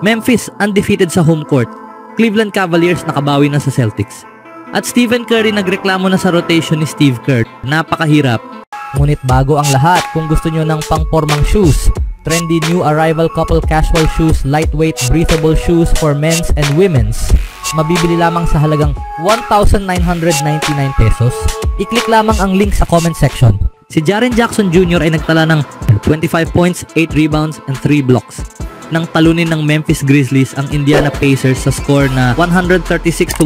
Memphis undefeated sa home court. Cleveland Cavaliers nakabawi na sa Celtics. At Stephen Curry nagreklamo na sa rotation ni Steve Kerr. Napakahirap. Ngunit bago ang lahat, kung gusto nyo ng pangpormang shoes, trendy new arrival couple casual shoes, lightweight breathable shoes for men's and women's, mabibili lamang sa halagang 1,999 pesos. I-click lamang ang link sa comment section. Si Jaren Jackson Jr. ay nagtala ng 25 points, 8 rebounds, and 3 blocks nang talunin ng Memphis Grizzlies ang Indiana Pacers sa score na 136-121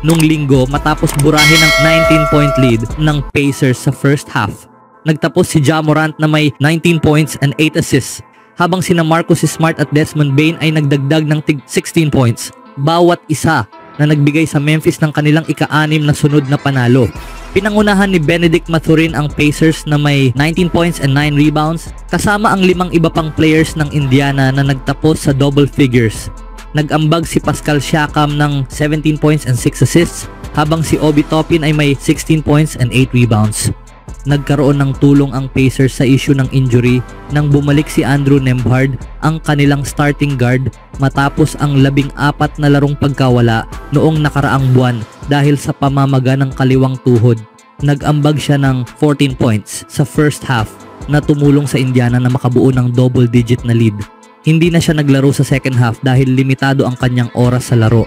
nung linggo matapos burahin ang 19-point lead ng Pacers sa first half. Nagtapos si Ja Morant na may 19 points and 8 assists, habang sina Marcus Smart at Desmond Bane ay nagdagdag ng 16 points, bawat isa, na nagbigay sa Memphis ng kanilang ika-6 na sunod na panalo. Pinangunahan ni Benedict Mathurin ang Pacers na may 19 points and 9 rebounds, kasama ang 5 iba pang players ng Indiana na nagtapos sa double figures. Nag-ambag si Pascal Siakam ng 17 points and 6 assists, habang si Obi Toppin ay may 16 points and 8 rebounds. Nagkaroon ng tulong ang Pacers sa issue ng injury nang bumalik si Andrew Nembhard, ang kanilang starting guard, matapos ang 14 na larong pagkawala noong nakaraang buwan dahil sa pamamaga ng kaliwang tuhod. Nag-ambag siya ng 14 points sa first half na tumulong sa Indiana na makabuo ng double-digit na lead. Hindi na siya naglaro sa second half dahil limitado ang kanyang oras sa laro.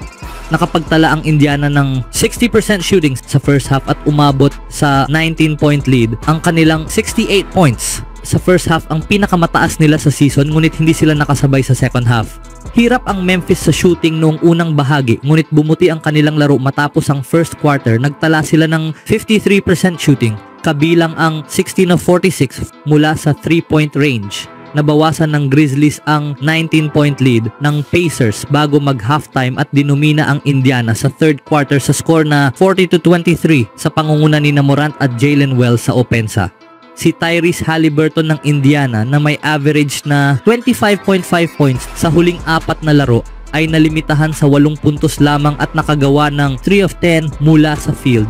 Nakapagtala ang Indiana ng 60% shooting sa first half at umabot sa 19-point lead. Ang kanilang 68 points sa first half ang pinakamataas nila sa season, ngunit hindi sila nakasabay sa second half. Hirap ang Memphis sa shooting noong unang bahagi, ngunit bumuti ang kanilang laro matapos ang first quarter. Nagtala sila ng 53% shooting, kabilang ang 16 of 46 mula sa 3-point range. Nabawasan ng Grizzlies ang 19-point lead ng Pacers bago mag-halftime at dinumina ang Indiana sa third quarter sa score na 40-23 sa pangunguna ni Morant at Jalen Wells sa opensa. Si Tyrese Haliburton ng Indiana na may average na 25.5 points sa huling 4 na laro ay nalimitahan sa 8 puntos lamang at nakagawa ng 3 of 10 mula sa field.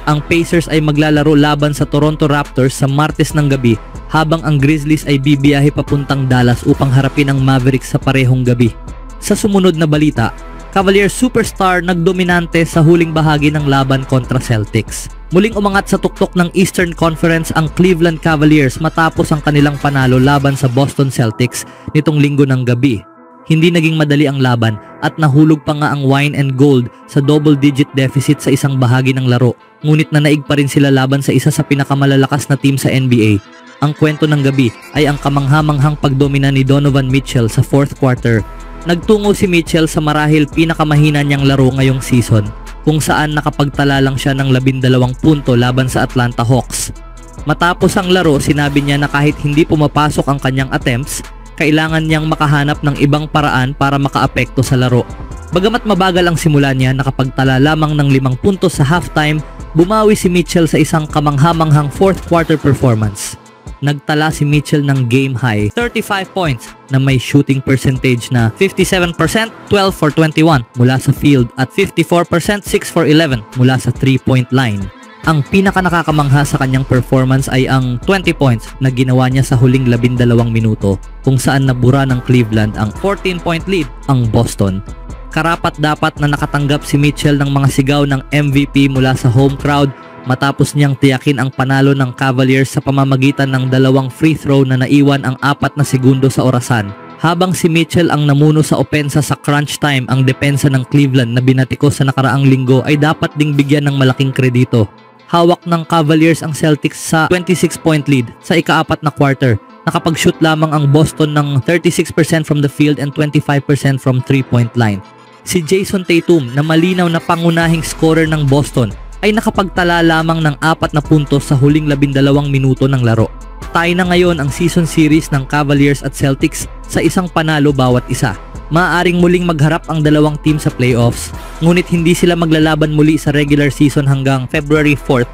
Ang Pacers ay maglalaro laban sa Toronto Raptors sa Martes ng gabi, habang ang Grizzlies ay bibiyahe papuntang Dallas upang harapin ang Mavericks sa parehong gabi. Sa sumunod na balita, Cavaliers superstar nagdominante sa huling bahagi ng laban kontra Celtics. Muling umangat sa tuktok ng Eastern Conference ang Cleveland Cavaliers matapos ang kanilang panalo laban sa Boston Celtics nitong linggo ng gabi. Hindi naging madali ang laban at nahulog pa nga ang Wine and Gold sa double-digit deficit sa isang bahagi ng laro, ngunit nanaig pa rin sila laban sa isa sa pinakamalalakas na team sa NBA. Ang kwento ng gabi ay ang kamangha-manghang pagdomina ni Donovan Mitchell sa fourth quarter. Nagtungo si Mitchell sa marahil pinakamahina niyang laro ngayong season, kung saan nakapagtala lang siya ng 12 punto laban sa Atlanta Hawks. Matapos ang laro, sinabi niya na kahit hindi pumapasok ang kanyang attempts, kailangan niyang makahanap ng ibang paraan para makaapekto sa laro. Bagamat mabagal ang simula niya, nakapagtala lamang ng 5 puntos sa halftime, bumawi si Mitchell sa isang kamangha-manghang fourth quarter performance. Nagtala si Mitchell ng game high 35 points na may shooting percentage na 57%, 12 for 21 mula sa field at 54%, 6 for 11 mula sa 3-point line. Ang pinaka nakakamangha sa kanyang performance ay ang 20 points na ginawa niya sa huling 12 minuto, kung saan nabura ng Cleveland ang 14-point lead ang Boston. Karapat-dapat na nakatanggap si Mitchell ng mga sigaw ng MVP mula sa home crowd matapos niyang tiyakin ang panalo ng Cavaliers sa pamamagitan ng 2 free throw na naiwan ang 4 na segundo sa orasan. Habang si Mitchell ang namuno sa opensa sa crunch time, ang depensa ng Cleveland na binatiko sa nakaraang linggo ay dapat ding bigyan ng malaking kredito. Hawak ng Cavaliers ang Celtics sa 26-point lead sa ika-4 na quarter. Nakapag-shoot lamang ang Boston ng 36% from the field and 25% from 3-point line. Si Jason Tatum, na malinaw na pangunahing scorer ng Boston, ay nakapagtala lamang ng 4 na puntos sa huling 12 minuto ng laro. Tie na ngayon ang season series ng Cavaliers at Celtics sa isang panalo bawat isa. Maaaring muling magharap ang dalawang team sa playoffs, ngunit hindi sila maglalaban muli sa regular season hanggang February 4th.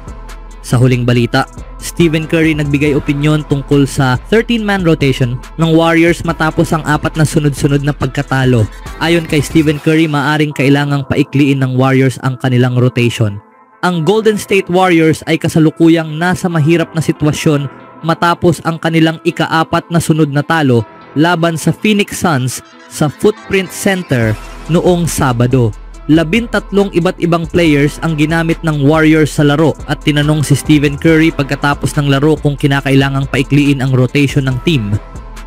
Sa huling balita, Stephen Curry nagbigay opinyon tungkol sa 13-man rotation ng Warriors matapos ang 4 na sunod-sunod na pagkatalo. Ayon kay Stephen Curry, maaaring kailangang paikliin ng Warriors ang kanilang rotation. Ang Golden State Warriors ay kasalukuyang nasa mahirap na sitwasyon matapos ang kanilang ika-4 na sunod na talo laban sa Phoenix Suns sa Footprint Center noong Sabado. 13 iba't ibang players ang ginamit ng Warriors sa laro at tinanong si Stephen Curry pagkatapos ng laro kung kinakailangang paikliin ang rotation ng team.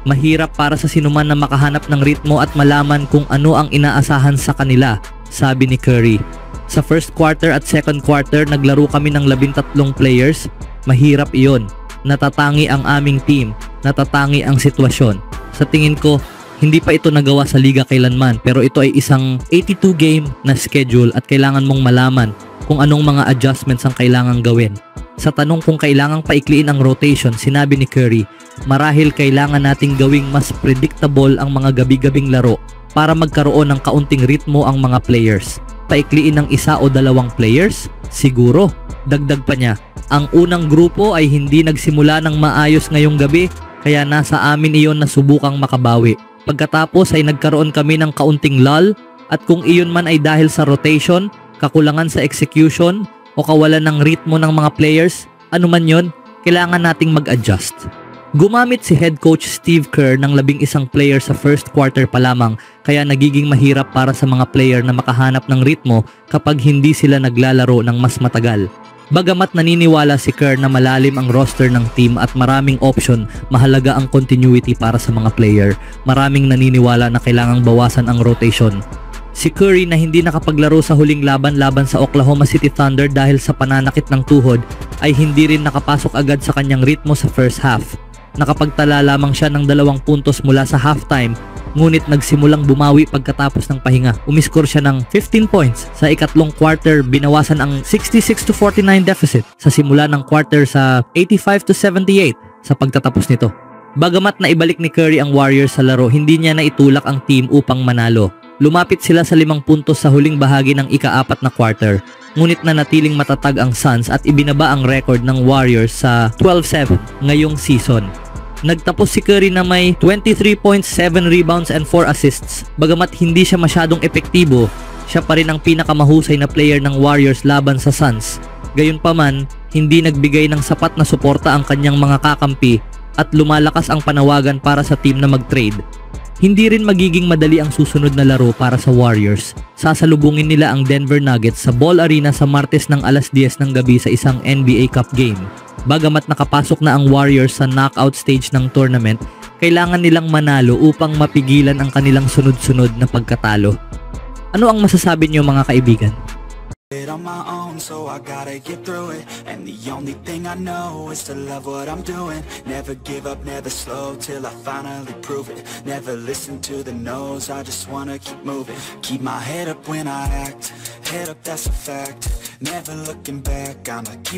Mahirap para sa sinuman na makahanap ng ritmo at malaman kung ano ang inaasahan sa kanila, sabi ni Curry. Sa first quarter at second quarter naglaro kami ng 13 players. Mahirap iyon. Natatangi ang aming team, natatangi ang sitwasyon. Sa tingin ko, hindi pa ito nagawa sa liga kailanman, pero ito ay isang 82 game na schedule at kailangan mong malaman kung anong mga adjustments ang kailangang gawin. Sa tanong kung kailangang paikliin ang rotation, sinabi ni Curry, marahil kailangan nating gawing mas predictable ang mga gabi-gabing laro para magkaroon ng kaunting ritmo ang mga players. Paikliin ng isa o dalawang players? Siguro. Dagdag pa niya, ang unang grupo ay hindi nagsimula ng maayos ngayong gabi, kaya nasa amin iyon na subukang makabawi. Pagkatapos ay nagkaroon kami ng kaunting lull, at kung iyon man ay dahil sa rotation, kakulangan sa execution, o kawalan ng ritmo ng mga players, anuman yon, kailangan nating mag-adjust. Gumamit si head coach Steve Kerr ng 11 player sa first quarter pa lamang, kaya nagiging mahirap para sa mga player na makahanap ng ritmo kapag hindi sila naglalaro ng mas matagal. Bagamat naniniwala si Kerr na malalim ang roster ng team at maraming option, mahalaga ang continuity para sa mga player. Maraming naniniwala na kailangang bawasan ang rotation. Si Curry na hindi nakapaglaro sa huling laban sa Oklahoma City Thunder dahil sa pananakit ng tuhod ay hindi rin nakapasok agad sa kanyang ritmo sa first half. Nakapagtala lamang siya ng 2 puntos mula sa halftime, ngunit nagsimulang bumawi pagkatapos ng pahinga. Umiskor siya ng 15 points. Sa ikatlong quarter, binawasan ang 66-49 deficit sa simula ng quarter sa 85-78 sa pagtatapos nito. Bagamat na ibalik ni Curry ang Warriors sa laro, hindi niya naitulak ang team upang manalo. Lumapit sila sa 5 puntos sa huling bahagi ng ika-4 na quarter, ngunit nanatiling matatag ang Suns at ibinaba ang record ng Warriors sa 12-7 ngayong season. Nagtapos si Curry na may 23 points, 7 rebounds and 4 assists. Bagamat hindi siya masyadong epektibo, siya pa rin ang pinakamahusay na player ng Warriors laban sa Suns. Gayunpaman, hindi nagbigay ng sapat na suporta ang kanyang mga kakampi at lumalakas ang panawagan para sa team na mag-trade. Hindi rin magiging madali ang susunod na laro para sa Warriors. Sasalubungin nila ang Denver Nuggets sa Ball Arena sa Martes ng alas 10 ng gabi sa isang NBA Cup game. Bagamat nakapasok na ang Warriors sa knockout stage ng tournament, kailangan nilang manalo upang mapigilan ang kanilang sunod-sunod na pagkatalo. Ano ang masasabi niyo mga kaibigan? On my own, so I gotta get through it. And the only thing I know is to love what I'm doing. Never give up, never slow, till I finally prove it. Never listen to the no's, I just wanna keep moving. Keep my head up when I act, head up, that's a fact. Never looking back, I'ma keep